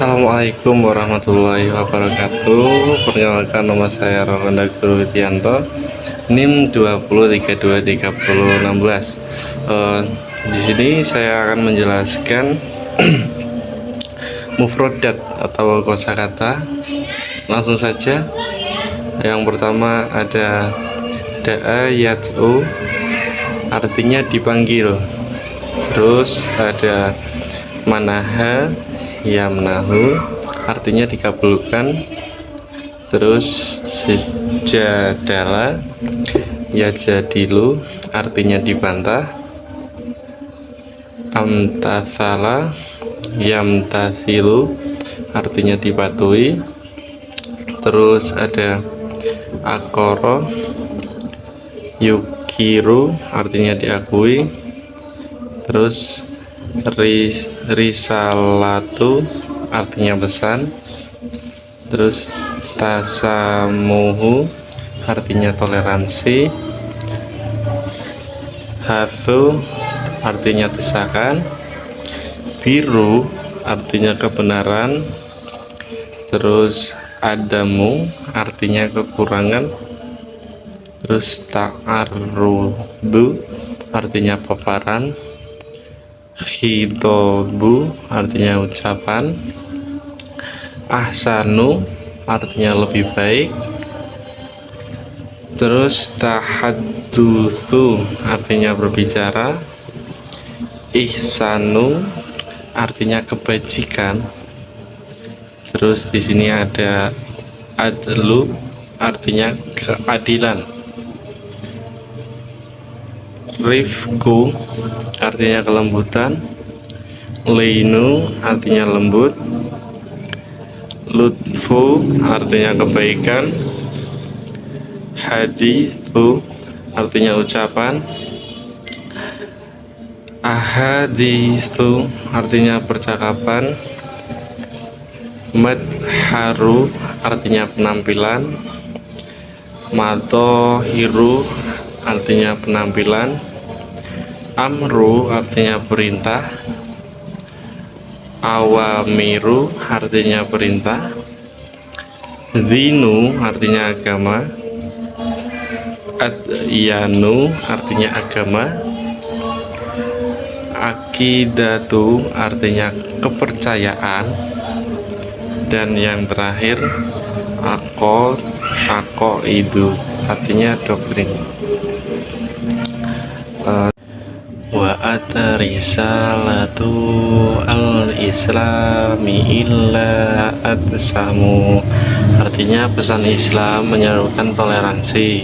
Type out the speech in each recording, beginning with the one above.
Assalamualaikum warahmatullahi wabarakatuh. Perkenalkan, nama saya Rolanda Guru Widianto, NIM 20323016. Di sini saya akan menjelaskan mufrodat atau kosakata. Langsung saja. Yang pertama ada da'a yad'u, artinya dipanggil. Terus ada manaha yamnahu, artinya dikabulkan. Terus jadala yajadilu, artinya dibantah. Amtathala yamtasilu, artinya dipatuhi. Terus ada akoro yukiru, artinya diakui. Terus risalatu, artinya pesan. Terus tasamuhu, artinya toleransi. Hatsu, artinya desakan. Biru, artinya kebenaran. Terus adamu, artinya kekurangan. Terus ta'arrudu, artinya paparan. Khidobu, artinya ucapan. Ahsanu, artinya lebih baik. Terus tahaddusu, artinya berbicara. Ihsanu, artinya kebajikan. Terus di sini ada adlu, artinya keadilan. Rifku, artinya kelembutan. Leinu, artinya lembut. Lutfu, artinya kebaikan. Hadithu, artinya ucapan. Ahadithu, artinya percakapan. Madharu, artinya penampilan. Matohiru, artinya penampilan. Amru, artinya perintah. Awamiru, artinya perintah. Dinu, artinya agama. Adyanu, artinya agama. Akidatu, artinya kepercayaan. Dan yang terakhir akoidu, artinya doktrin. Wa risalatu al-islami illa atsamu, artinya pesan Islam menyerukan toleransi.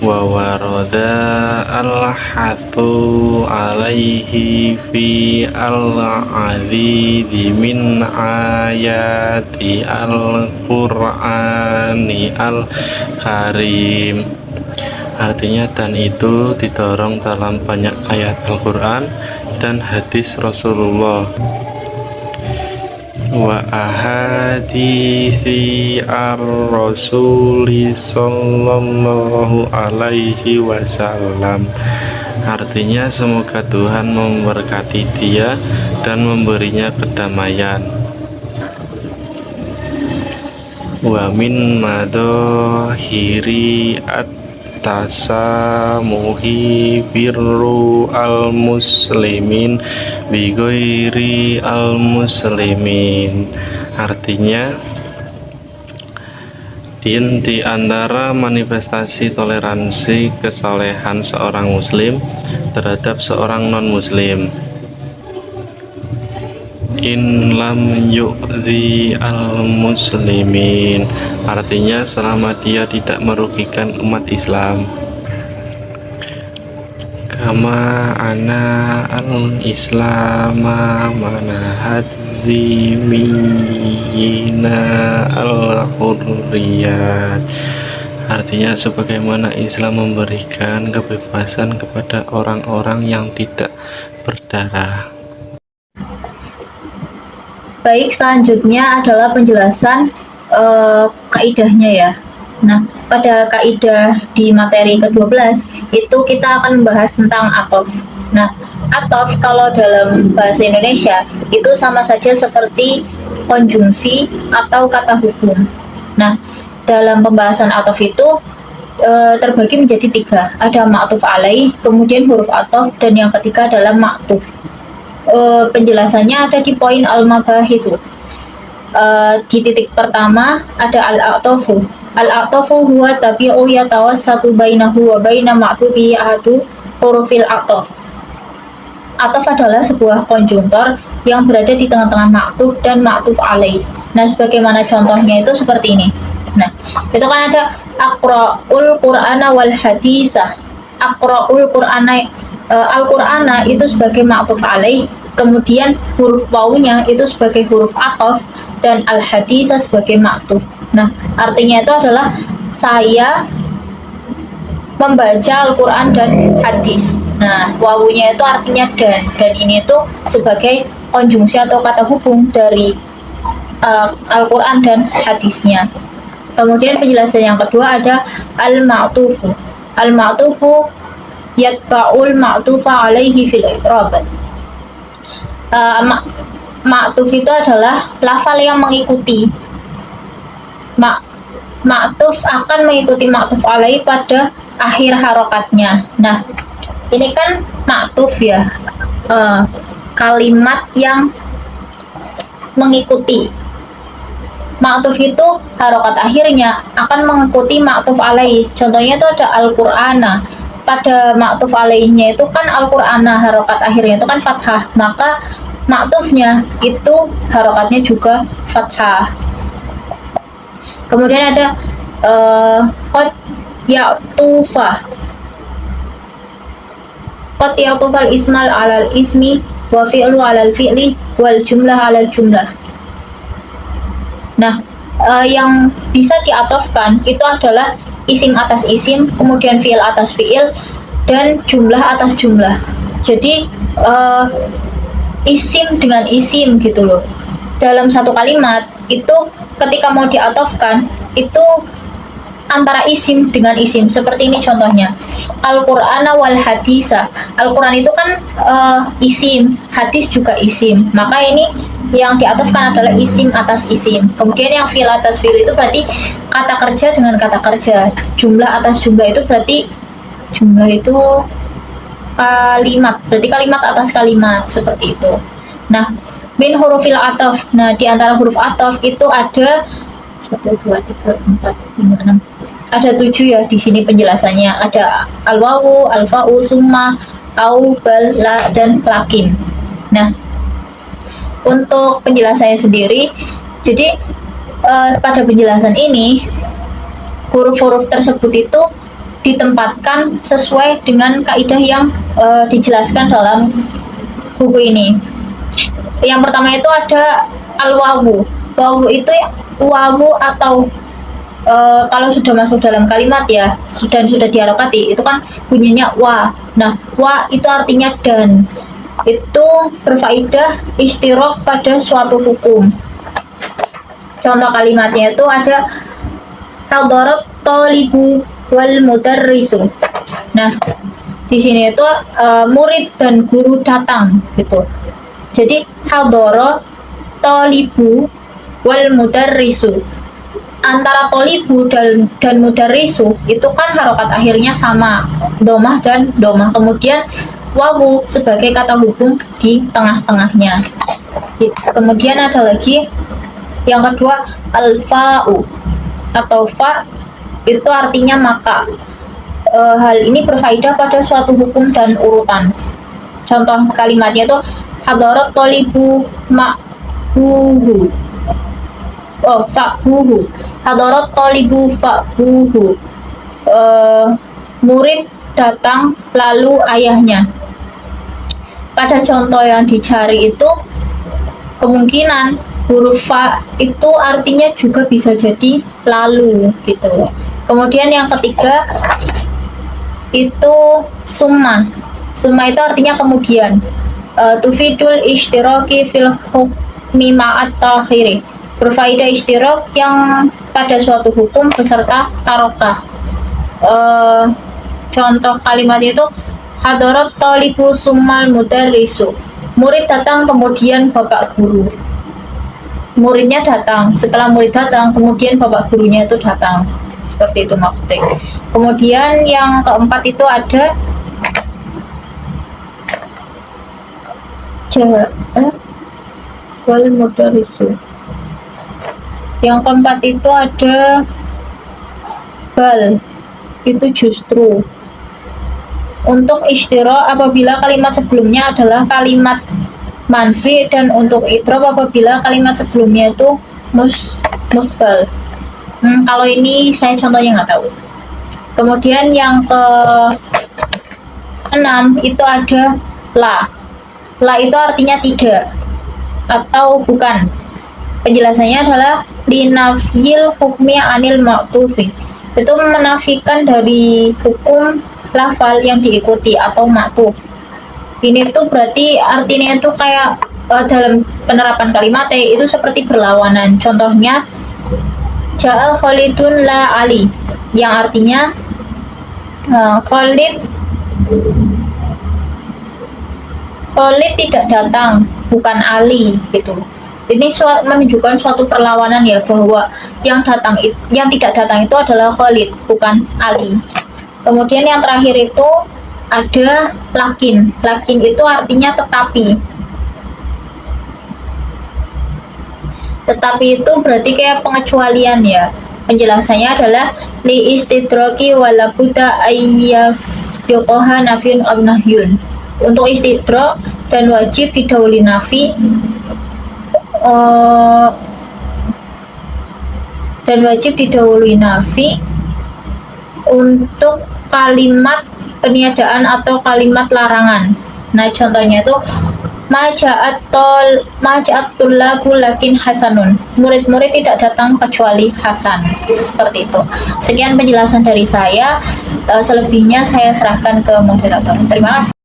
Wa waroda al-hathu alaihi fi al-'adidi min ayati al-Qur'ani al-Karim, artinya dan itu didorong dalam banyak ayat Al-Quran dan hadis Rasulullah. Wa ahadithi ar-rasuli sallallahu alaihi wasallam, artinya semoga Tuhan memberkati dia dan memberinya kedamaian. Wa min madahiri tasamuhi birru al-muslimin bighairi al-muslimin, artinya di antara manifestasi toleransi kesalehan seorang muslim terhadap seorang non-muslim. In lam yu'zi al-muslimin, artinya selama dia tidak merugikan umat Islam. Kama ana al-islama manahad zimina al-hurriyat, artinya sebagaimana Islam memberikan kebebasan kepada orang-orang yang tidak berdarah. Baik, selanjutnya adalah penjelasan kaidahnya ya. Nah, pada kaidah di materi ke-12 itu kita akan membahas tentang atof. Nah, atof kalau dalam bahasa Indonesia itu sama saja seperti konjungsi atau kata hubung. Nah, dalam pembahasan atof itu terbagi menjadi 3. Ada ma'tuf alaih, kemudian huruf atof, dan yang ketiga adalah ma'tuf. Penjelasannya ada di poin al-mabahithu. Di titik pertama ada al-a'tofu. Al-a'tofu huwa tabi'u yatawassatu bainahu wa baina ma'tubi ahadu hurufil a'tof. Atof adalah sebuah konjungtor yang berada di tengah-tengah ma'tuf dan ma'tuf alaih. Nah, sebagaimana contohnya itu seperti ini. Nah, itu kan ada aqra'ul qur'ana wal hadisah. Aqra'ul qur'ana, al-qur'ana itu sebagai ma'tuf alaih, kemudian huruf wawunya itu sebagai huruf atof, dan al-hadisah sebagai ma'tuf. Nah, artinya itu adalah saya membaca Al-Quran dan hadis. Nah, wawunya itu artinya dan ini itu sebagai konjungsi atau kata hubung dari Al-Quran dan hadisnya. Kemudian penjelasan yang kedua ada al-ma'tufu. Al-ma'tufu yatba'ul ma'tufa alaihi fil i'rab. Ma'tuf itu adalah lafal yang mengikuti. Ma'tuf akan mengikuti ma'tuf alaihi pada akhir harokatnya. Nah, ini kan ma'tuf ya, kalimat yang mengikuti. Ma'tuf itu harokat akhirnya akan mengikuti ma'tuf alaihi. Contohnya itu ada al-Qur'ana. Pada ma'tuf alaihnya itu kan al-Qur'ana, harokat akhirnya itu kan fathah, maka ma'tufnya itu harokatnya juga fathah. Kemudian ada qad ya'tufa. Qad ya'tufal ismal alal ismi wa fi'lu alal fi'li wal jumlah alal jumlah. Nah, yang bisa diatofkan itu adalah isim atas isim, kemudian fi'il atas fi'il, dan jumlah atas jumlah. Jadi isim dengan isim gitu loh. Dalam satu kalimat itu ketika mau diatofkan itu antara isim dengan isim. Seperti ini contohnya. Al-Qur'ana wal hadisa. Al-Qur'an itu kan isim, hadis juga isim. Maka ini yang diatofkan adalah isim atas isim. Kemudian yang fi'il atas fi'il itu berarti kata kerja dengan kata kerja. Jumlah atas jumlah itu berarti jumlah itu kalimat. Berarti kalimat atas kalimat, seperti itu. Nah, min hurufil atof. Nah, di antara huruf atof itu ada 1, 2, 3, 4, 5, 6. Ada 7 ya di sini penjelasannya. Ada al-wawu, al-fa'u, summa, au, bal, la, dan lakin. Nah, untuk penjelasannya sendiri, jadi pada penjelasan ini huruf-huruf tersebut itu ditempatkan sesuai dengan kaidah yang dijelaskan dalam buku ini. Yang pertama itu ada al-wawu. Wawu itu wawu atau kalau sudah masuk dalam kalimat ya, sudah diharokati, itu kan bunyinya wa. Nah, wa itu artinya dan. Itu berfaedah istirok pada suatu hukum. Contoh kalimatnya itu ada hadarat talibu wal mudarrisu. Nah, di sini itu murid dan guru datang gitu. Jadi hadarat talibu wal mudarrisu. Antara tolibu dan mudarrisu itu kan harokat akhirnya sama, domah dan domah. Kemudian wawu sebagai kata hubung di tengah-tengahnya. Kemudian ada lagi yang kedua al-fa'u atau fa, itu artinya maka. Hal ini berfaedah pada suatu hukum dan urutan. Contoh kalimatnya itu hadarat tolibu ma'buhu. Fa'buhu. Hadarat talibu fa'buhu. Murid datang lalu ayahnya. Pada contoh yang dicari itu kemungkinan huruf fa itu artinya juga bisa jadi lalu gitu. Kemudian yang ketiga itu summa. Summa itu artinya kemudian. Tufidul ishtiraki fil hukmi ma'at takhiri. Berfaedah ishtirak yang pada suatu hukum beserta tarokah. Contoh kalimat itu hadarat talibu summal mudarrisu. Murid datang kemudian bapak guru. muridnya datang. Setelah murid datang, kemudian bapak gurunya itu datang. Seperti itu maksudnya. Kemudian yang keempat itu ada wal mudarisu. Yang keempat itu ada bal, itu justru. Untuk istiro apabila kalimat sebelumnya adalah kalimat manfi, dan untuk idrob apabila kalimat sebelumnya itu musbal. Kalau ini saya contohnya nggak tahu. Kemudian yang ke 6 itu ada la. La itu artinya tidak atau bukan. Penjelasannya adalah linafyil hukmi anil ma'tufi. Itu menafikan dari hukum lafal yang diikuti atau ma'tuf. Ini tuh berarti artinya itu kayak dalam penerapan kalimatnya itu seperti berlawanan. Contohnya Ja'a Khalidun la Ali, yang artinya Khalid tidak datang, bukan Ali gitu. Ini menunjukkan suatu perlawanan ya, bahwa yang tidak datang itu adalah Khalid, bukan Ali. Kemudian yang terakhir itu ada lakin. Lakin itu artinya tetapi. Tetapi itu berarti kayak pengecualian ya. Penjelasannya adalah li istidraki wala buddha ayyas biqoha nafyun abnahyun. Untuk istidrak dan wajib didahului nafi, untuk kalimat peniadaan atau kalimat larangan. Nah, contohnya itu maja'atul lagu lakin hasanun. Murid-murid tidak datang kecuali Hasan. Seperti itu. Sekian penjelasan dari saya. Selebihnya saya serahkan ke moderator. Terima kasih.